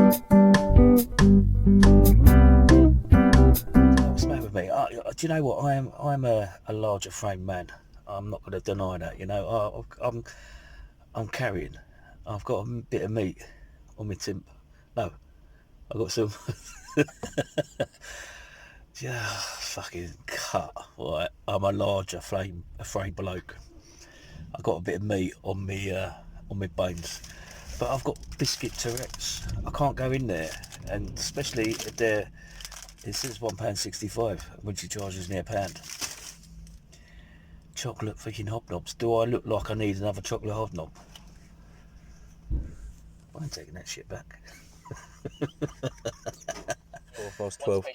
What's the matter with me? Do you know what? I'm a larger framed man. I'm not going to deny that. You know, I'm carrying. I've got a bit of meat on my timp. No, I've got some. Yeah, fucking cut. Right, I'm a larger frame bloke. I've got a bit of meat on me bones, but I've got biscuit Tourette's. I can't go in there, and especially if they're. It says £1.65, when she charges near a pound. Chocolate freaking hobnobs. Do I look like I need another chocolate hobnob? I ain't taking that shit back. 12.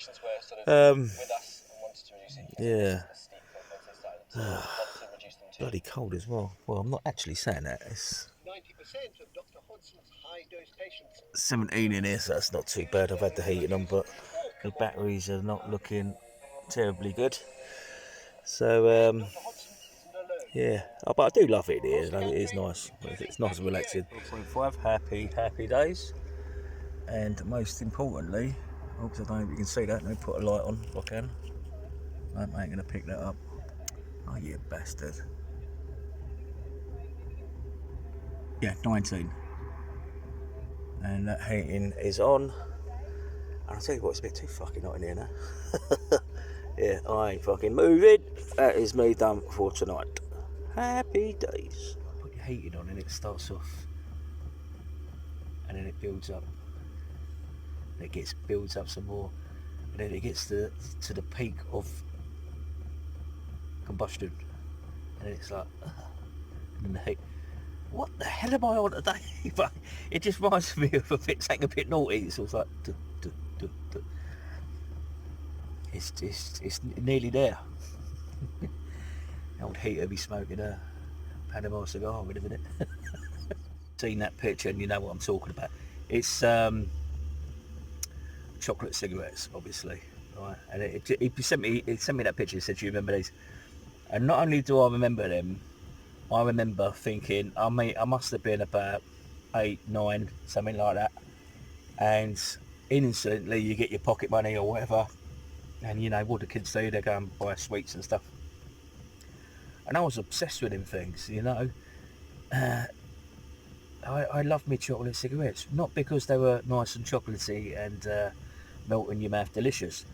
Yeah. Bloody cold as well. Well, I'm not actually saying that. It's 17 in here, so that's not too bad. I've had the heating on, but the batteries are not looking terribly good. So, yeah. Oh, but I do love it here. It is nice. It's nice and relaxing. 4.5, happy days. And most importantly, oops, I don't know if you can see that. Let me put a light on if I can. I ain't going to pick that up. Oh, you bastard. Yeah, 19. And that heating is on. And I'll tell you what, it's a bit too fucking hot in here now. Yeah, I ain't fucking moving. That is me done for tonight. Happy days. Put your heating on and it starts off. And then it builds up. And it builds up some more. And then it gets to the peak of combustion. And then it's like, and then the heat. What the hell am I on today? But it just reminds me of something a bit naughty. So it's like, it's nearly there. Old heater be smoking a Panama cigar in a minute. Seen that picture and you know what I'm talking about. It's chocolate cigarettes, obviously, right? And he sent me that picture. He said, "Do you remember these?" And not only do I remember them, I remember thinking, I must have been about 8, 9, something like that. And instantly you get your pocket money or whatever. And you know what the kids do, they go and buy sweets and stuff. And I was obsessed with them things, you know. I loved me chocolate cigarettes. Not because they were nice and chocolatey and melt in your mouth delicious.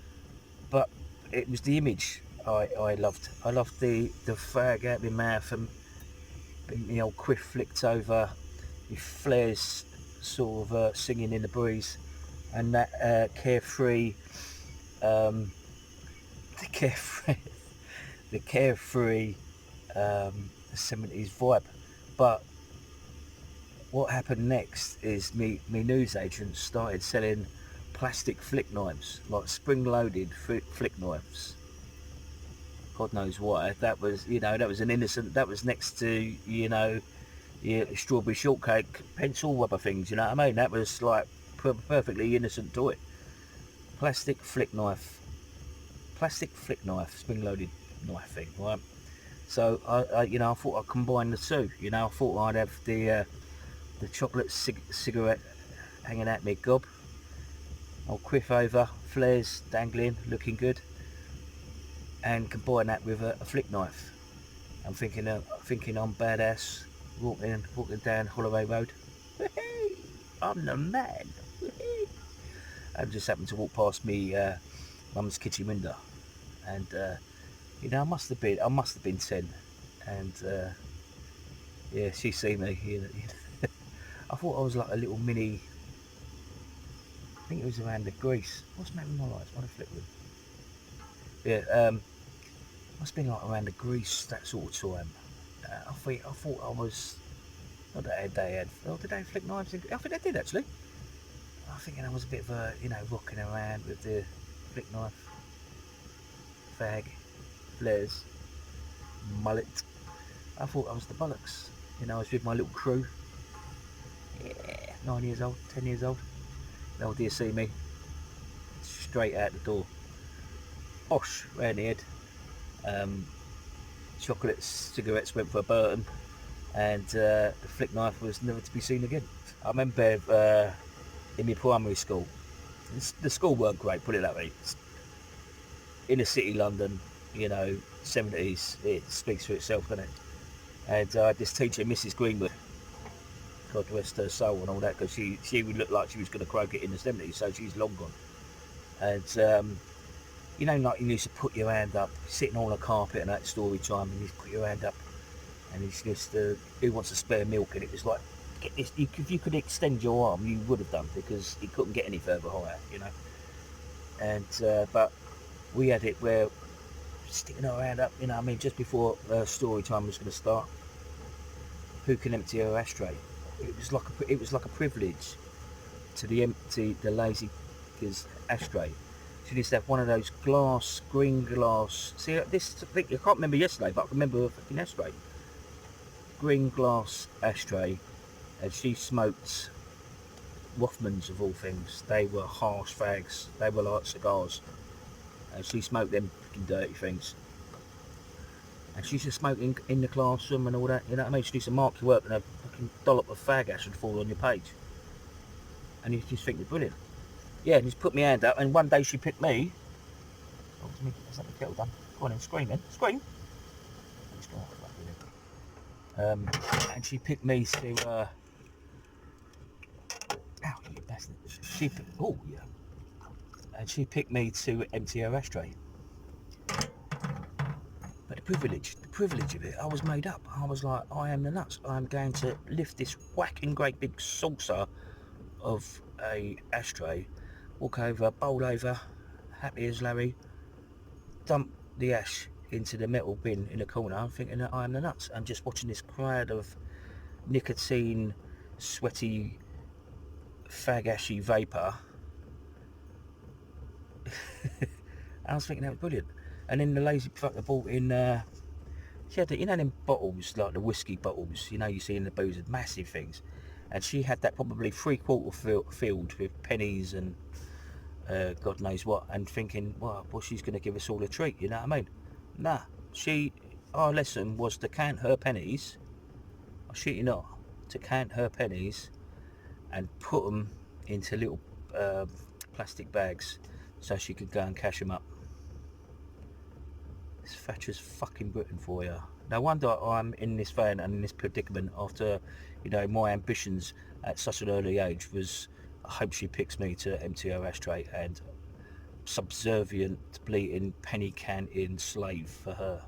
But it was the image I loved. I loved the fag out of my mouth and the old quiff flicked over, your flares sort of singing in the breeze, and that carefree, the carefree, the carefree 70s vibe. But what happened next is me news agent started selling plastic flick knives, like spring-loaded flick knives. God knows why. That was, you know, that was an innocent. That was next to, you know, your strawberry shortcake pencil rubber things. You know what I mean? That was like perfectly innocent toy. Plastic flick knife, spring-loaded knife thing, right? So you know, I thought I'd combine the two. You know, I thought I'd have the chocolate cigarette hanging out my gob. I'll quiff over, flares dangling, looking good, and combine that with a flick knife. I'm thinking I'm badass, walking down Holloway Road. I'm the man. I just happened to walk past me mum's kitchen window, and you know, I must have been 10, and yeah, she see me. You know, I thought I was like a little mini. I think it was around the grease. What's the matter with my lights? What a flip with. Yeah, must have been like around the grease, that sort of time. I thought I was. Not that they had. Oh, did they flick knives? I think they did actually. I think I was a bit of a, you know, rocking around with the flick knife, fag, flares, mullet. I thought I was the bollocks. You know, I was with my little crew. Yeah, 9 years old, 10 years old. Oh dear, see me. Straight out the door. Osh, round the head. Chocolate cigarettes went for a Burton, and the flick knife was never to be seen again. I remember in my primary school. The school weren't great, put it that way. In the city, London, you know, 70s, it speaks for itself, doesn't it? And I had this teacher, Mrs. Greenwood, God rest her soul and all that, because she would look like she was going to croak it in the 70s, so she's long gone. And you know, like you used to put your hand up, sitting on a carpet and that story time, and you put your hand up, and it's just, who wants a spare milk? And it was like, get this, if you could extend your arm, you would have done, because you couldn't get any further higher, you know. And but we had it where sticking our hand up, you know, I mean, just before story time was going to start, who can empty her ashtray? It was like a privilege to empty the lazy kid's ashtray. She used to have one of those green glass. See, this thing, I can't remember yesterday, but I can remember a fucking ashtray. Green glass ashtray, and she smoked Rothmans of all things. They were harsh fags. They were like cigars, and she smoked them fucking dirty things. And she used to smoke in the classroom and all that. You know what I mean? She used to mark your work, and a fucking dollop of fag ash would fall on your page. And you just think it's brilliant. Yeah, and just put my hand up, and one day she picked me. Oh, is that the kettle done? Go on in, scream then. Scream! And she picked me to, ow, you bastard. Oh, yeah. And she picked me to empty her ashtray. But the privilege of it, I was made up. I was like, I am the nuts. I'm going to lift this whacking great big saucer of a ashtray, walk over, bowl over, happy as Larry, dump the ash into the metal bin in the corner. I'm thinking that I am the nuts. I'm just watching this crowd of nicotine, sweaty, fag ashy vapour. I was thinking that was brilliant. And then the lazy fucker bought in, she had the, you know, them bottles, like the whiskey bottles, you know, you see in the booze, massive things. And she had that probably 3/4 filled with pennies and God knows what, and thinking, well, she's going to give us all a treat, you know what I mean? Nah, our lesson was to count her pennies, I shit you not, to count her pennies and put them into little plastic bags so she could go and cash them up. It's Thatcher's fucking Britain for you. No wonder I'm in this van and in this predicament after, you know, my ambitions at such an early age was, I hope she picks me to empty her ashtray, and subservient, bleating, penny canting slave for her.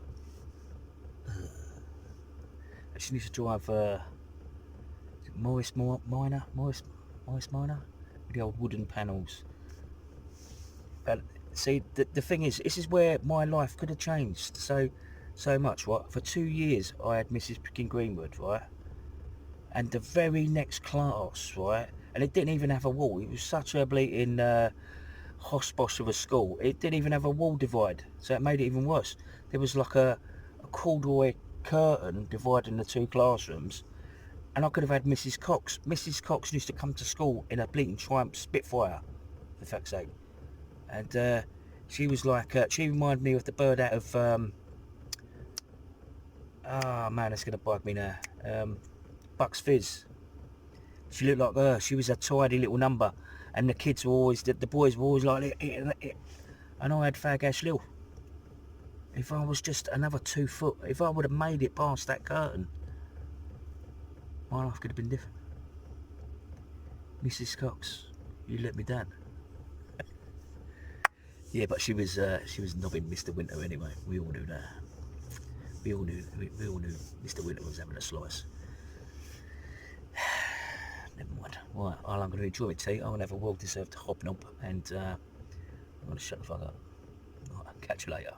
She needs to drive Morris Minor with the old wooden panels. But see, the thing is, this is where my life could have changed so much, right? For 2 years I had Mrs. Picking Greenwood, right? And the very next class, right? And it didn't even have a wall. It was such a bleating hospice of a school. It didn't even have a wall divide, so it made it even worse. There was like a corduroy curtain dividing the two classrooms, and I could have had Mrs. Cox. Mrs. Cox used to come to school in a bleating Triumph Spitfire, for fuck's sake. And she was like, she reminded me of the bird out of, oh man, it's going to bug me now, Bucks Fizz. She looked like her. She was a tidy little number, and the kids were always, the boys were always like it. And I had Fag Ash Lil. If I was just another 2 foot, if I would have made it past that curtain, my life could have been different. Mrs. Cox, you let me down. Yeah, but she was nobbing Mr. Winter anyway. We all knew that. We all knew Mr. Winter was having a slice. Never mind. Right, I'm going to enjoy my tea. I'm going to have a well-deserved hobnob, and I'm going to shut the fuck up. Right, catch you later.